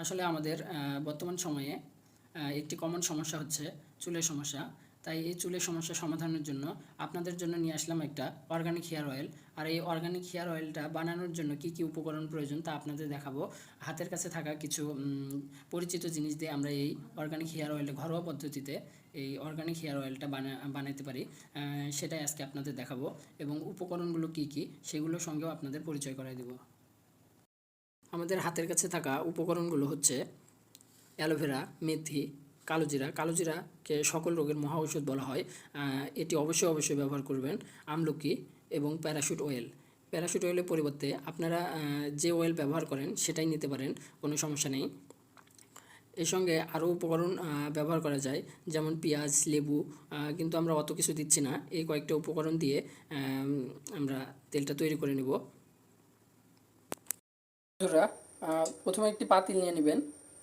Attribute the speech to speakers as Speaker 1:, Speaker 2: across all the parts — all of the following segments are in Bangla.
Speaker 1: আসলে আমাদের বর্তমান সময়ে একটি কমন সমস্যা হচ্ছে চুলের সমস্যা। তাই এই চুলের সমস্যা সমাধানের জন্য আপনাদের জন্য নিয়ে আসলাম একটা অর্গানিক হেয়ার অয়েল। আর এই অর্গানিক হেয়ার অয়েলটা বানানোর জন্য কী কী উপকরণ প্রয়োজন তা আপনাদের দেখাবো। হাতের কাছে থাকা কিছু পরিচিত জিনিস দিয়ে আমরা এই অর্গানিক হেয়ার অয়েলটা ঘরোয়া পদ্ধতিতে এই অর্গানিক হেয়ার অয়েলটা বানাইতে পারি, সেটাই আজকে আপনাদের দেখাবো। এবং উপকরণগুলো কী কী সেগুলোর সঙ্গেও আপনাদের পরিচয় করাই দেব। আমাদের হাতের কাছে থাকা উপকরণগুলো হচ্ছে অ্যালোভেরা, মেথি, কালোজিরা। কালোজিরাকে সকল রোগের মহা ঔষধ বলা হয়, এটি অবশ্যই ব্যবহার করবেন। আমলকি এবং প্যারাশুট অয়েল। প্যারাশুট অয়েলের পরিবর্তে আপনারা যে অয়েল ব্যবহার করেন সেটাই নিতে পারেন, কোনো সমস্যা নেই। এর সঙ্গে আরও উপকরণ ব্যবহার করা যায়, যেমন পেঁয়াজ, লেবু, কিন্তু আমরা অত কিছু দিচ্ছি না। এই কয়েকটা উপকরণ দিয়ে আমরা তেলটা তৈরি করে নেব। প্রথমে একটি পাতিল নিয়ে নেবেন,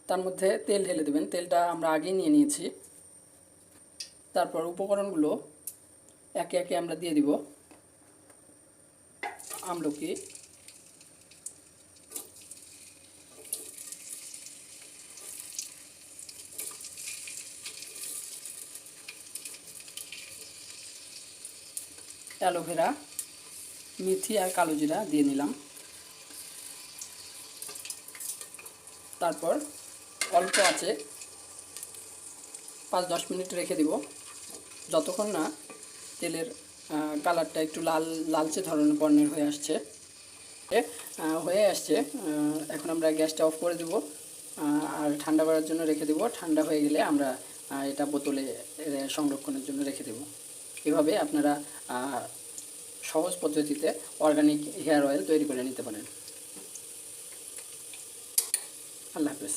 Speaker 1: তার মধ্যে তেল ঢেলে দেবেন। তেলটা আমরা আগেই নিয়ে নিয়েছি। তারপর উপকরণগুলো একে একে আমরা দিয়ে দিব। আমলকি, অ্যালোভেরা, মেথি আর কালোজিরা দিয়ে নিলাম। তারপর অল্প আছে 5-10 মিনিট রেখে দিব, যতক্ষণ না তেলের কালারটা একটু লালচে ধরনের বর্ণের হয়ে আসছে। এখন আমরা গ্যাসটা অফ করে দেব আর ঠান্ডা করার জন্য রেখে দেব। ঠান্ডা হয়ে গেলে আমরা এটা বোতলে সংরক্ষণের জন্য রেখে দেব। এভাবে আপনারা সহজ পদ্ধতিতে অর্গানিক হেয়ার অয়েল তৈরি করে নিতে পারেন। আল্লাহ হাফেজ।